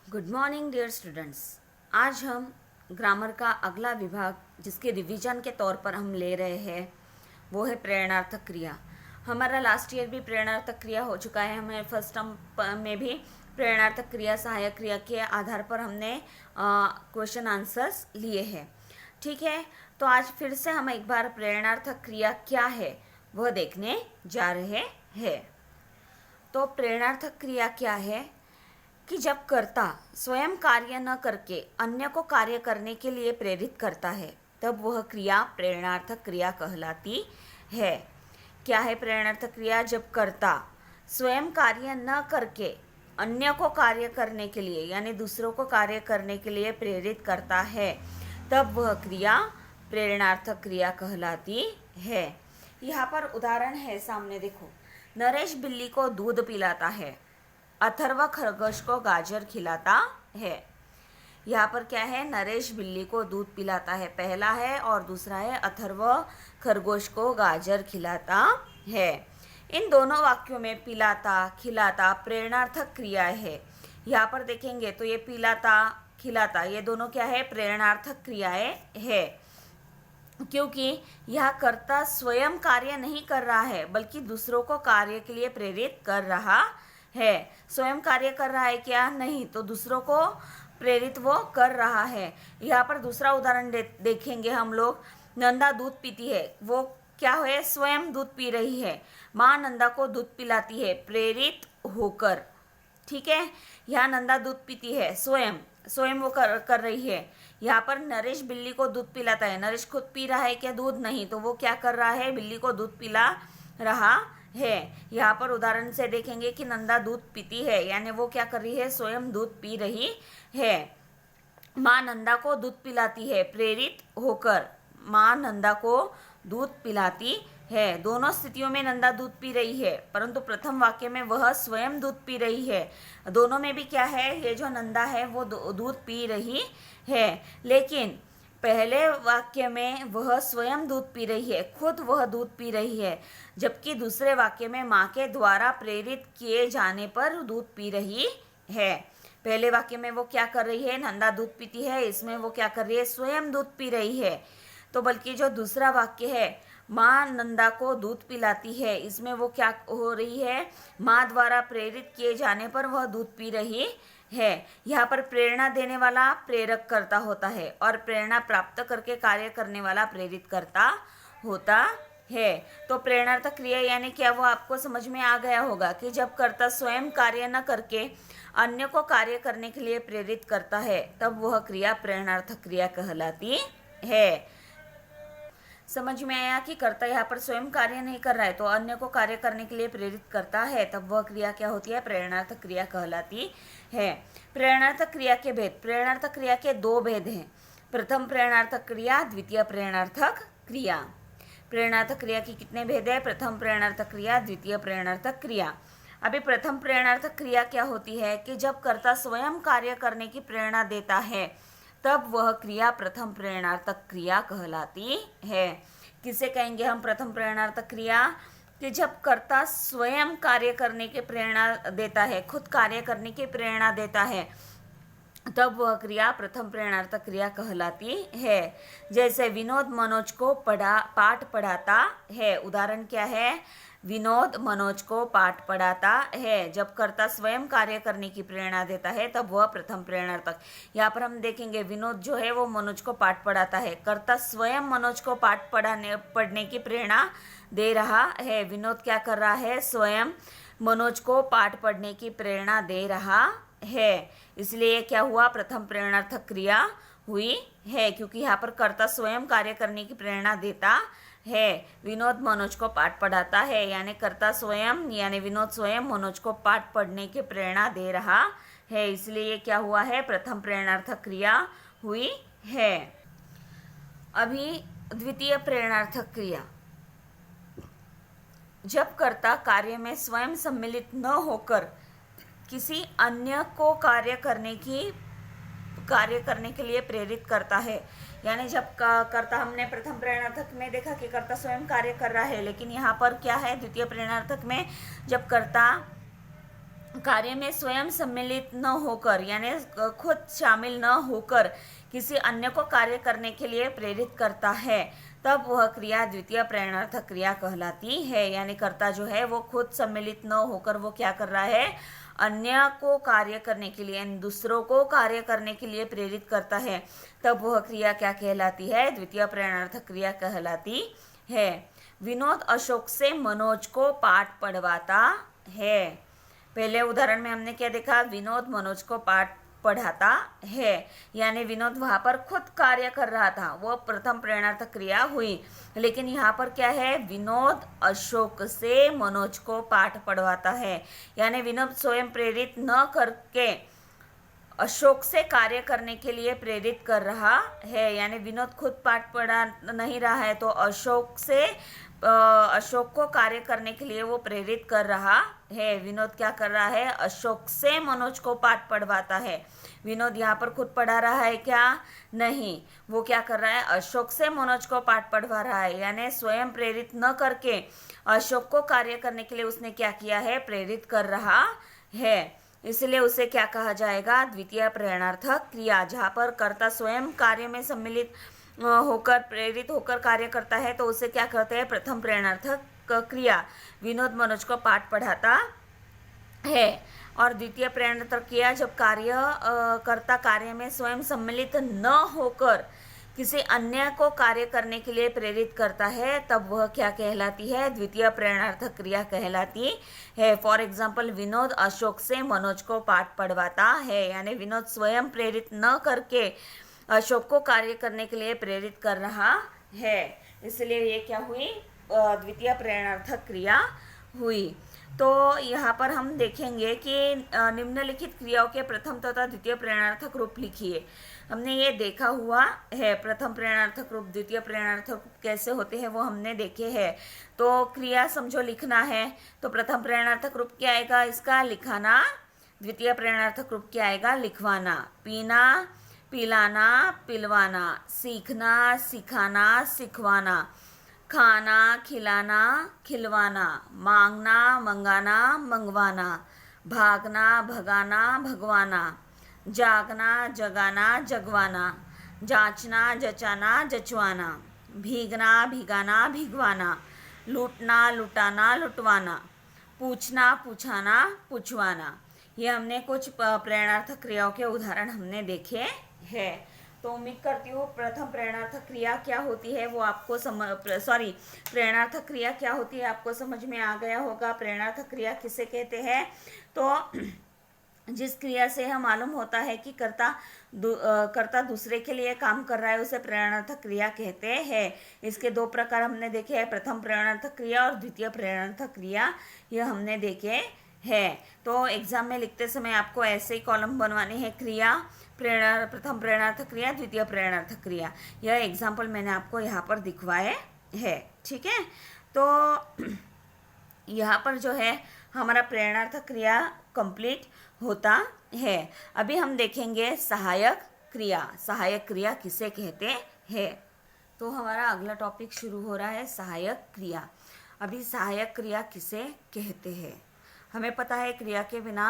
Good morning dear students. आज हम grammar का अगला विभाग जिसके रिवीजन के तौर पर हम ले रहे हैं वो है प्रेरणार्थक क्रिया। हमारा लास्ट ईयर भी प्रेरणार्थक क्रिया हो चुका है। हमें फर्स्ट टर्म में भी प्रेरणार्थक क्रिया सहायक क्रिया के आधार पर हमने क्वेश्चन आंसर्स लिए हैं। ठीक है, तो आज फिर से हम एक बार प्रेरणार्थक क्रिया क्या है वह देखने जा रहे हैं। तो प्रेरणार्थक क्रिया क्या है कि जब कर्ता स्वयं कार्य न करके अन्य को कार्य करने के लिए प्रेरित करता है तब वह क्रिया प्रेरणार्थक क्रिया कहलाती है। क्या है प्रेरणार्थक क्रिया? जब कर्ता स्वयं कार्य न करके अन्य को कार्य करने के लिए यानी दूसरों को कार्य करने के लिए प्रेरित करता है तब वह क्रिया प्रेरणार्थक क्रिया कहलाती है। यहाँ पर उदाहरण है, सामने देखो। नरेश बिल्ली को दूध पिलाता है, अथर्व खरगोश को गाजर खिलाता है। यहाँ पर क्या है? नरेश बिल्ली को दूध पिलाता है पहला है और दूसरा है अथर्व खरगोश को गाजर खिलाता है। इन दोनों वाक्यों में पिलाता खिलाता प्रेरणार्थक क्रिया है। यहाँ पर देखेंगे तो ये पिलाता खिलाता ये दोनों क्या है? प्रेरणार्थक क्रियाएं है, क्योंकि यह कर्ता स्वयं कार्य नहीं कर रहा है बल्कि दूसरों को कार्य के लिए प्रेरित कर रहा है। स्वयं कार्य कर रहा है क्या? नहीं, तो दूसरों को प्रेरित वो कर रहा है। यहाँ पर दूसरा उदाहरण देखेंगे हम लोग। नंदा दूध पीती है, वो क्या है? स्वयं दूध पी रही है। माँ नंदा को दूध पिलाती है प्रेरित होकर। ठीक है, यहाँ नंदा दूध पीती है स्वयं वो कर रही है। यहाँ पर नरेश बिल्ली को दूध पिलाता है। नरेश खुद पी रहा है क्या दूध? नहीं, तो वो क्या कर रहा है? बिल्ली को दूध पिला रहा है। यहाँ पर उदाहरण से देखेंगे कि नंदा दूध पीती है यानी वो क्या कर रही है? स्वयं दूध पी रही है। माँ नंदा को दूध पिलाती है प्रेरित होकर। माँ नंदा को दूध पिलाती है। दोनों स्थितियों में नंदा दूध पी रही है, परंतु प्रथम वाक्य में वह स्वयं दूध पी रही है। दोनों में भी क्या है? ये जो नंदा है वो दूध पी रही है, लेकिन पहले वाक्य में वह स्वयं दूध पी रही है, खुद वह दूध पी रही है, जबकि दूसरे वाक्य में माँ के द्वारा प्रेरित किए जाने पर दूध पी रही है। पहले वाक्य में वो क्या कर रही है? नंदा दूध पीती है। इसमें वो क्या कर रही है? स्वयं दूध पी रही है। तो बल्कि जो दूसरा वाक्य है माँ नंदा को दूध पिलाती है, इसमें वो क्या हो रही है? माँ द्वारा प्रेरित किए जाने पर वह दूध पी रही है। यहाँ पर प्रेरणा देने वाला प्रेरक कर्ता होता है और प्रेरणा प्राप्त करके कार्य करने वाला प्रेरित कर्ता होता है। तो प्रेरणार्थक क्रिया यानी क्या, वो आपको समझ में आ गया होगा कि जब कर्ता स्वयं कार्य न करके अन्य को कार्य करने के लिए प्रेरित करता है तब वह क्रिया प्रेरणार्थक क्रिया कहलाती है। समझ में आया कि कर्ता यहाँ पर स्वयं कार्य नहीं कर रहा है तो अन्य को कार्य करने के लिए प्रेरित करता है, तब वह क्रिया क्या होती है? प्रेरणार्थक क्रिया कहलाती है। प्रेरणार्थक क्रिया के भेद। प्रेरणार्थक क्रिया के दो भेद हैं, प्रथम प्रेरणार्थक क्रिया, द्वितीय प्रेरणार्थक क्रिया। प्रेरणार्थक क्रिया की कितने भेद है? प्रथम प्रेरणार्थक क्रिया, द्वितीय प्रेरणार्थक क्रिया। अभी प्रथम प्रेरणार्थक क्रिया क्या होती है कि जब कर्ता स्वयं कार्य करने की प्रेरणा देता है तब वह क्रिया प्रथम प्रेरणार्थक क्रिया कहलाती है। किसे कहेंगे हम प्रथम प्रेरणार्थक क्रिया? कि जब कर्ता स्वयं कार्य करने की प्रेरणा देता है, खुद कार्य करने की प्रेरणा देता है, तब वह क्रिया प्रथम प्रेरणार्थक क्रिया कहलाती है। जैसे विनोद मनोज को पाठ पढ़ाता है। उदाहरण क्या है? विनोद मनोज को पाठ पढ़ाता है। जब कर्ता स्वयं कार्य करने की प्रेरणा देता है तब वह प्रथम प्रेरणार्थक। यहाँ पर हम देखेंगे विनोद जो है वो मनोज को पाठ पढ़ाता है। कर्ता स्वयं मनोज को पाठ पढ़ने की प्रेरणा दे रहा है। विनोद क्या कर रहा है? स्वयं मनोज को पाठ पढ़ने की प्रेरणा दे रहा है। इसलिए क्या हुआ? प्रथम प्रेरणार्थक क्रिया हुई है, क्योंकि यहाँ पर कर्ता स्वयं कार्य करने की प्रेरणा देता है। विनोद मनोज को पाठ पढ़ाता है यानी कर्ता स्वयं यानी विनोद स्वयं मनोज को पाठ पढ़ने की प्रेरणा दे रहा है, इसलिए क्या हुआ है? प्रथम प्रेरणार्थक क्रिया हुई है। अभी द्वितीय प्रेरणार्थक क्रिया। जब कर्ता कार्य में स्वयं सम्मिलित न होकर किसी अन्य को कार्य करने के लिए प्रेरित करता है, यानी जब कर्ता, हमने प्रथम प्रेरणार्थक में देखा कि कर्ता स्वयं कार्य कर रहा है, लेकिन यहाँ पर क्या है? द्वितीय प्रेरणार्थक में जब कर्ता कार्य में स्वयं सम्मिलित न होकर यानी खुद शामिल न होकर किसी अन्य को कार्य करने के लिए प्रेरित करता है, तब वह क्रिया द्वितीय प्रेरणार्थक क्रिया कहलाती है। यानी कर्ता जो है वो खुद सम्मिलित न होकर वो क्या कर रहा है, अन्य को कार्य करने के लिए, दूसरों को कार्य करने के लिए प्रेरित करता है, तब वह क्रिया क्या कहलाती है, द्वितीय प्रेरणार्थक क्रिया कहलाती है। विनोद अशोक से मनोज को पाठ पढ़वाता है। पहले उदाहरण में हमने क्या देखा, विनोद मनोज को पाठ पढ़ाता है, यानी विनोद वहां पर खुद कार्य कर रहा था, वो प्रथम प्रेरणार्थक क्रिया हुई। लेकिन यहाँ पर क्या है, विनोद अशोक से मनोज को पाठ पढ़वाता है, यानी विनोद स्वयं प्रेरित न करके अशोक से कार्य करने के लिए प्रेरित कर रहा है। यानी विनोद खुद पाठ पढ़ा नहीं रहा है, तो अशोक को कार्य करने के लिए वो प्रेरित कर रहा है। विनोद क्या कर रहा है, अशोक से मनोज को पाठ पढ़वाता है। विनोद यहाँ पर खुद पढ़ा रहा है क्या, नहीं, वो क्या कर रहा है, अशोक से मनोज को पाठ पढ़वा रहा है। यानी स्वयं प्रेरित न करके अशोक को कार्य करने के लिए उसने क्या किया है, प्रेरित कर रहा है। इसलिए उसे क्या कहा जाएगा, द्वितीय प्रेरणार्थक क्रिया। जहाँ पर कर्ता स्वयं कार्य में सम्मिलित होकर प्रेरित होकर कार्य करता है, तो उसे क्या कहते हैं, प्रथम प्रेरणार्थक क्रिया। विनोद मनोज को पाठ पढ़ाता है। और द्वितीय प्रेरणार्थक क्रिया जब कर्ता कार्य में स्वयं सम्मिलित न होकर किसी अन्य को कार्य करने के लिए प्रेरित करता है, तब वह क्या कहलाती है, द्वितीय प्रेरणार्थक क्रिया कहलाती है। फॉर एग्जाम्पल, विनोद अशोक से मनोज को पाठ पढ़वाता है, यानी विनोद स्वयं प्रेरित न करके अशोक को कार्य करने के लिए प्रेरित कर रहा है। इसलिए ये क्या हुई, द्वितीय प्रेरणार्थक क्रिया हुई। तो यहाँ पर हम देखेंगे कि निम्नलिखित क्रियाओं के प्रथम तथा द्वितीय प्रेरणार्थक रूप लिखिए। हमने ये देखा हुआ है, प्रथम प्रेरणार्थक रूप द्वितीय प्रेरणार्थक रूप कैसे होते हैं वो हमने देखे हैं। तो क्रिया समझो लिखना है, तो प्रथम प्रेरणार्थक रूप क्या आएगा, इसका लिखाना। द्वितीय प्रेरणार्थक रूप क्या आएगा, लिखवाना। पीना, पिलाना, पिलवाना। सीखना, सिखाना, सिखवाना। खाना, खिलाना, खिलवाना। मांगना, मंगाना, मंगवाना। भागना, भगाना, भगवाना। जागना, जगाना, जगवाना। जांचना, जचाना, जचवाना। भीगना, भिगाना, भिगवाना। लूटना, लुटाना, लुटवाना। पूछना, पूछाना, पूछवाना। ये हमने कुछ प्रेरणार्थक क्रियाओं के उदाहरण हमने देखे हैं। तो उम्मीद करती हूँ प्रथम प्रेरणार्थक क्रिया क्या होती है वो आपको प्रेरणार्थक क्रिया क्या होती है आपको समझ में आ गया होगा। प्रेरणार्थक क्रिया किसे कहते हैं, तो जिस क्रिया से यह मालूम होता है कि कर्ता दूसरे के लिए काम कर रहा है, उसे प्रेरणार्थक क्रिया कहते हैं। इसके दो प्रकार हमने देखे हैं, प्रथम प्रेरणार्थक क्रिया और द्वितीय प्रेरणार्थक क्रिया, यह हमने देखे है। तो एग्जाम में लिखते समय आपको ऐसे ही कॉलम बनवाने हैं, क्रिया, प्रथम प्रेरणार्थक क्रिया, द्वितीय प्रेरणार्थक क्रिया। यह एग्जाम्पल मैंने आपको यहाँ पर दिखवाए है, ठीक है। तो यहाँ पर जो है हमारा प्रेरणार्थक क्रिया कंप्लीट होता है। अभी हम देखेंगे सहायक क्रिया। सहायक क्रिया किसे कहते हैं, तो हमारा अगला टॉपिक शुरू हो रहा है, सहायक क्रिया। अभी सहायक क्रिया किसे कहते हैं, हमें पता है क्रिया के बिना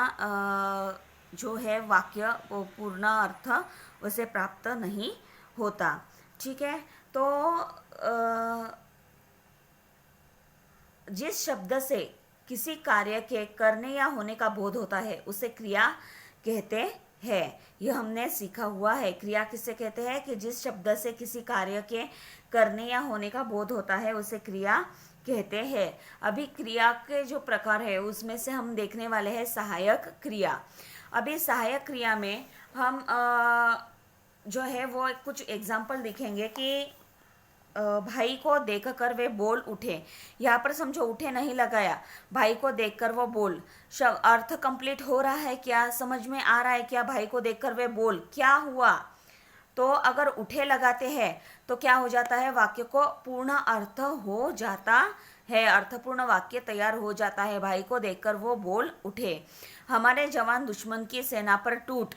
जो है वाक्य वो पूर्ण अर्थ उसे प्राप्त नहीं होता, ठीक है। तो जिस शब्द से किसी कार्य के करने या होने का बोध होता है उसे क्रिया कहते हैं। यह हमने सीखा हुआ है। क्रिया किसे कहते हैं कि जिस शब्द से किसी कार्य के करने या होने का बोध होता है उसे क्रिया कहते हैं। अभी क्रिया के जो प्रकार है उसमें से हम देखने वाले हैं सहायक क्रिया। अभी सहायक क्रिया में हम जो है वो कुछ एग्जाम्पल दिखेंगे कि भाई को देखकर वे बोल उठे। यहाँ पर समझो उठे नहीं लगाया, भाई को देखकर वो बोल। अर्थ कंप्लीट हो रहा है क्या, समझ में आ रहा है क्या, भाई को देखकर वे बोल क्या हुआ। तो अगर उठे लगाते हैं तो क्या हो जाता है, वाक्य को पूर्ण अर्थ हो जाता है, अर्थपूर्ण वाक्य तैयार हो जाता है। भाई को देखकर वो बोल उठे। हमारे जवान दुश्मन की सेना पर टूट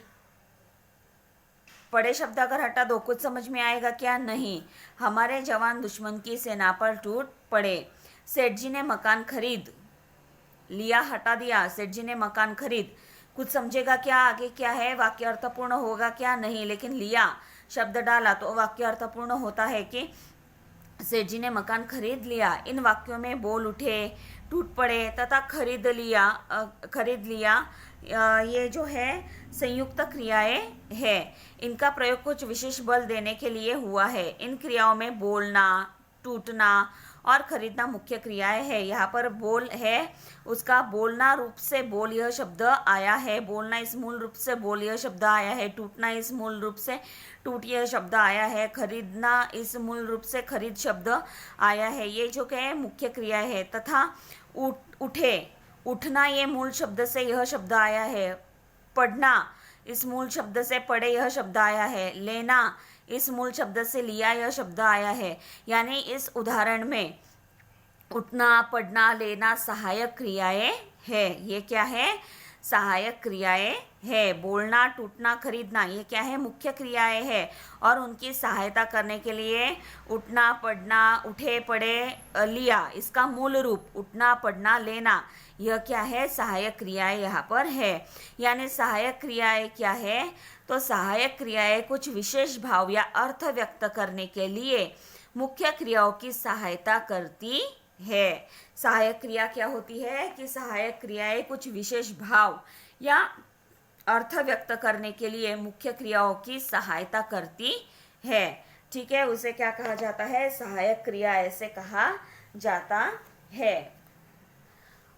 पड़े शब्द अगर हटा दो कुछ समझ में आएगा क्या, नहीं। हमारे जवान दुश्मन की सेना पर टूट पड़े। सेठ जी ने मकान खरीद लिया हटा दिया, सेठ जी ने मकान खरीद। कुछ समझेगा क्या आगे क्या है, वाक्य अर्थपूर्ण होगा क्या, नहीं, लेकिन लिया शब्द डाला तो वाक्य अर्थपूर्ण होता है कि सेठ जी ने मकान खरीद लिया। इन वाक्यों में बोल उठे, टूट पड़े तथा खरीद लिया ये जो है संयुक्त क्रियाएं है। इनका प्रयोग कुछ विशेष बल देने के लिए हुआ है। इन क्रियाओं में बोलना, टूटना और खरीदना मुख्य क्रियाएं है। यहाँ पर बोल है, उसका बोलना रूप से बोल यह शब्द आया है, बोलना इस मूल रूप से बोल यह शब्द आया है, टूटना इस मूल रूप से टूट यह शब्द आया है, खरीदना इस मूल रूप से खरीद शब्द आया है। ये जो क्या मुख्य क्रिया है। तथा उठे, उठना ये मूल शब्द से यह शब्द आया है, पढ़ना इस मूल शब्द से पढ़े यह शब्द आया है, लेना इस मूल शब्द से लिया यह शब्द आया है। यानी इस उदाहरण में उठना, पढ़ना, लेना सहायक क्रियाएं है। ये क्या है, सहायक क्रियाएं है। बोलना, टूटना, खरीदना ये क्या है, मुख्य क्रियाएं है। और उनकी सहायता करने के लिए उठना, पढ़ना, उठे, पढ़े, लिया इसका मूल रूप उठना, पढ़ना, लेना यह क्या है, सहायक क्रियाएं यहाँ पर है। यानी सहायक क्रियाएं क्या है, तो सहायक क्रियाएं कुछ विशेष भाव या अर्थ व्यक्त करने के लिए मुख्य क्रियाओं की सहायता करती है। सहायक क्रिया क्या होती है कि सहायक क्रियाएं कुछ विशेष भाव या अर्थ व्यक्त करने के लिए मुख्य क्रियाओं की सहायता करती है। ठीक है, उसे क्या कहा जाता है, सहायक क्रिया ऐसे कहा जाता है।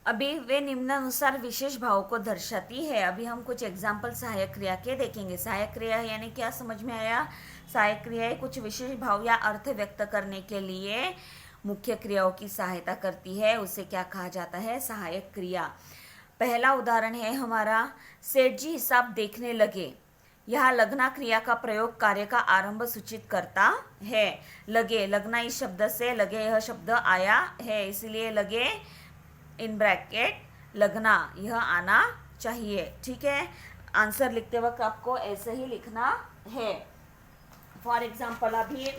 अभी वे निम्नानुसार विशेष भाव को दर्शाती है। अभी हम कुछ एग्जाम्पल सहायक क्रिया के देखेंगे। सहायक क्रिया यानी क्या, समझ में आया, सहायक क्रियाएं कुछ विशेष भाव या अर्थ व्यक्त करने के लिए मुख्य क्रियाओं की सहायता करती है, उसे क्या कहा जाता है, सहायक क्रिया। पहला उदाहरण है हमारा, सेठ जी हिसाब देखने लगे। यहाँ लगना क्रिया का प्रयोग कार्य का आरंभ सूचित करता है। लगे, लगना इस शब्द से लगे यह शब्द आया है, इसलिए लगे इन ब्रैकेट लगना यह आना चाहिए। ठीक है, आंसर लिखते वक्त आपको ऐसे ही लिखना है। फॉर एग्जाम्पल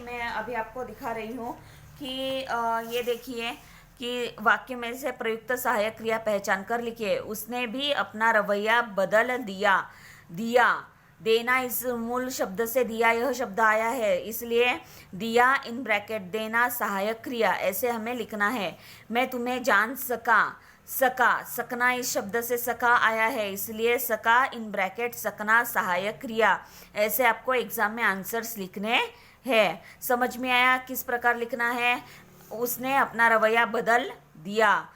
मैं अभी आपको दिखा रही हूँ कि ये देखिए कि वाक्य में से प्रयुक्त सहायक क्रिया पहचान कर लिखिए। उसने भी अपना रवैया बदल दिया। दिया, देना इस मूल शब्द से दिया यह शब्द आया है, इसलिए दिया इन ब्रैकेट देना सहायक क्रिया ऐसे हमें लिखना है। मैं तुम्हें जान सका, सका, सकना इस शब्द से सका आया है, इसलिए सका इन ब्रैकेट सकना सहायक क्रिया ऐसे आपको एग्जाम में आंसर्स लिखने हैं। समझ में आया किस प्रकार लिखना है। उसने अपना रवैया बदल दिया,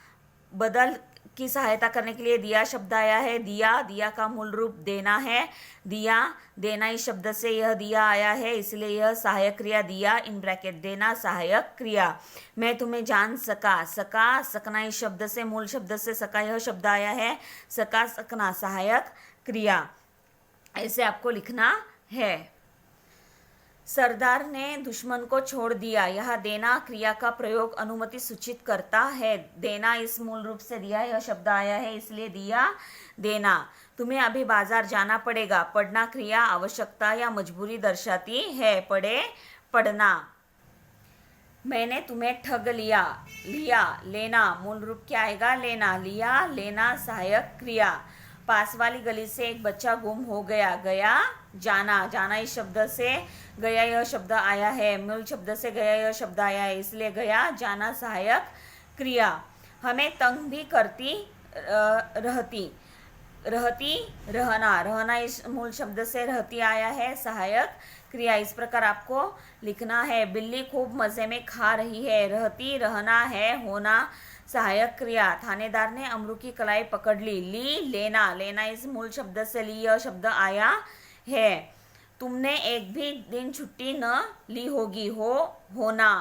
बदल की सहायता करने के लिए दिया शब्द आया है। दिया, दिया का मूल रूप देना है। दिया, देना इस शब्द से यह दिया आया है, इसलिए यह सहायक क्रिया दिया इन ब्रैकेट देना सहायक क्रिया। मैं तुम्हें जान सका, सका, सकना इस शब्द से मूल शब्द से सका यह शब्द आया है, सका, सकना सहायक क्रिया ऐसे आपको लिखना है। सरदार ने दुश्मन को छोड़ दिया। यह देना क्रिया का प्रयोग अनुमति सूचित करता है। देना इस मूल रूप से दिया यह शब्द आया है, इसलिए दिया देना। तुम्हें अभी बाजार जाना पड़ेगा। पढ़ना क्रिया आवश्यकता या मजबूरी दर्शाती है। पढ़े, पढ़ना। मैंने तुम्हें ठग लिया। लिया, लेना मूल रूप क्या आएगा, लेना। लिया, लेना सहायक क्रिया। पास वाली गली से एक बच्चा गुम हो गया। गया, जाना, जाना इस शब्द से गया यह शब्द आया है, मूल शब्द से गया यह शब्द आया है, इसलिए गया जाना सहायक क्रिया। हमें तंग भी करती रहती। रहती, रहना, रहना इस मूल शब्द से रहती आया है, सहायक क्रिया। इस प्रकार आपको लिखना है। बिल्ली खूब मज़े में खा रही है। रहती, रहना है, होना सहायक क्रिया। थानेदार ने अमरू की कलाई पकड़ ली। ली, लेना, लेना इस मूल शब्द से ली यह शब्द आया है। तुमने एक भी दिन छुट्टी न ली होगी। हो, होना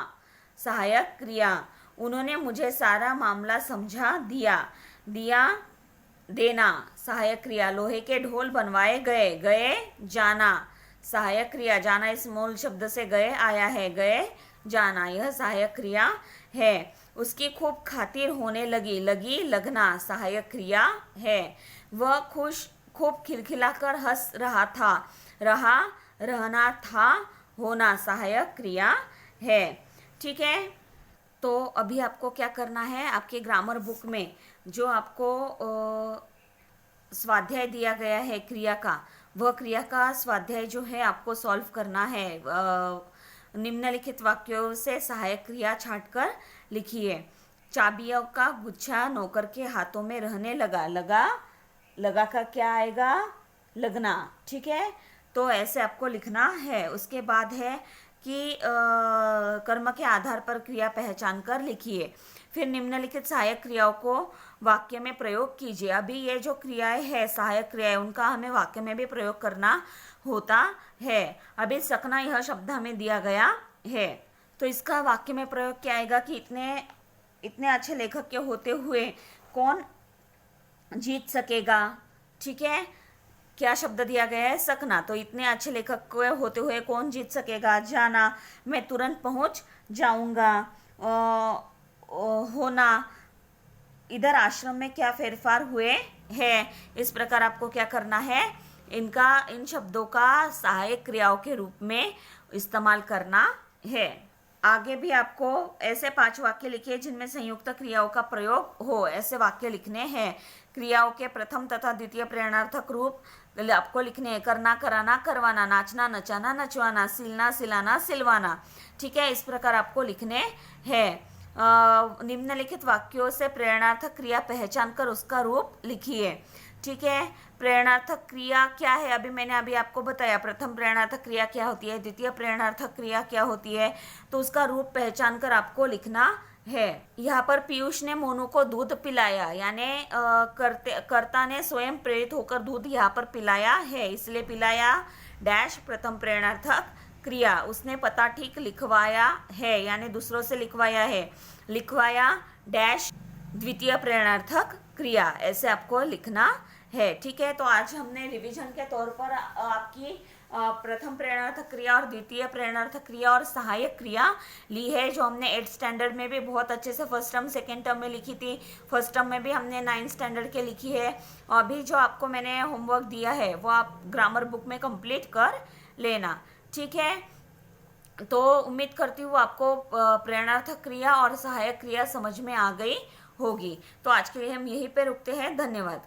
सहायक क्रिया। उन्होंने मुझे सारा मामला समझा दिया। दिया, देना सहायक क्रिया। लोहे के ढोल बनवाए गए। गए, जाना सहायक क्रिया। जाना इस मूल शब्द से गए आया है, गए, जाना यह सहायक क्रिया है। उसकी खूब खातिर होने लगी। लगी, लगना सहायक क्रिया है। वह खूब खिलखिलाकर हंस रहा था। रहा, रहना था, होना सहायक क्रिया है। ठीक है, तो अभी आपको क्या करना है, आपके ग्रामर बुक में जो आपको स्वाध्याय दिया गया है क्रिया का, वह क्रिया का स्वाध्याय जो है आपको सॉल्व करना है। निम्नलिखित वाक्यों से सहायक क्रिया छांटकर लिखिए। चाबियों का गुच्छा नौकर के हाथों में रहने लगा। लगा का क्या आएगा, लगना। ठीक है, तो ऐसे आपको लिखना है। उसके बाद है कि कर्म के आधार पर क्रिया पहचान कर लिखिए। फिर निम्नलिखित सहायक क्रियाओं को वाक्य में प्रयोग कीजिए। अभी ये जो क्रियाएं है सहायक क्रियाएं, उनका हमें वाक्य में भी प्रयोग करना होता है। अभी सकना यह शब्द हमें दिया गया है, तो इसका वाक्य में प्रयोग क्या आएगा कि इतने अच्छे लेखक के होते हुए कौन जीत सकेगा। ठीक है, क्या शब्द दिया गया है, सकना। तो इतने अच्छे लेखक के होते हुए कौन जीत सकेगा। जाना, मैं तुरंत पहुंच जाऊंगा। होना, इधर आश्रम में क्या फेरफार हुए हैं। इस प्रकार आपको क्या करना है, इन शब्दों का सहायक क्रियाओं के रूप में इस्तेमाल करना है। आगे भी आपको ऐसे 5 वाक्य लिखिए जिनमें संयुक्त क्रियाओं का प्रयोग हो, ऐसे वाक्य लिखने हैं। क्रियाओं के प्रथम तथा द्वितीय प्रेरणार्थक रूप आपको लिखने हैं। करना, कराना, करवाना, नाचना, नचाना, नचवाना, सिलना, सिलाना, सिलवाना। ठीक है, इस प्रकार आपको लिखने हैं। निम्नलिखित वाक्यों से प्रेरणार्थक क्रिया पहचान कर उसका रूप लिखिए। ठीक है, प्रेरणार्थक क्रिया क्या है, मैंने आपको बताया। प्रथम प्रेरणार्थक क्रिया क्या होती है, द्वितीय प्रेरणार्थक क्रिया क्या होती है, तो उसका रूप पहचान कर आपको लिखना है। यहाँ पर पीयूष ने मोनू को दूध पिलाया, यानी कर्ता ने स्वयं प्रेरित होकर दूध यहाँ पर पिलाया है, इसलिए पिलाया डैश प्रथम प्रेरणार्थक क्रिया। उसने पता ठीक लिखवाया है, यानी दूसरों से लिखवाया है। लिखवाया डैश द्वितीय प्रेरणार्थक क्रिया, ऐसे आपको लिखना है। ठीक है, तो आज हमने रिवीजन के तौर पर आपकी प्रथम प्रेरणार्थक क्रिया और द्वितीय प्रेरणार्थक क्रिया और सहायक क्रिया ली है, जो हमने 8th स्टैंडर्ड में भी बहुत अच्छे से फर्स्ट टर्म सेकेंड टर्म में लिखी थी। फर्स्ट टर्म में भी हमने 9th स्टैंडर्ड के लिखी है। अभी जो आपको मैंने होमवर्क दिया है वो आप ग्रामर बुक में कंप्लीट कर लेना। ठीक है, तो उम्मीद करती हूँ आपको प्रेरणार्थक क्रिया और सहायक क्रिया समझ में आ गई होगी। तो आज के लिए हम यहीं पे रुकते हैं। धन्यवाद।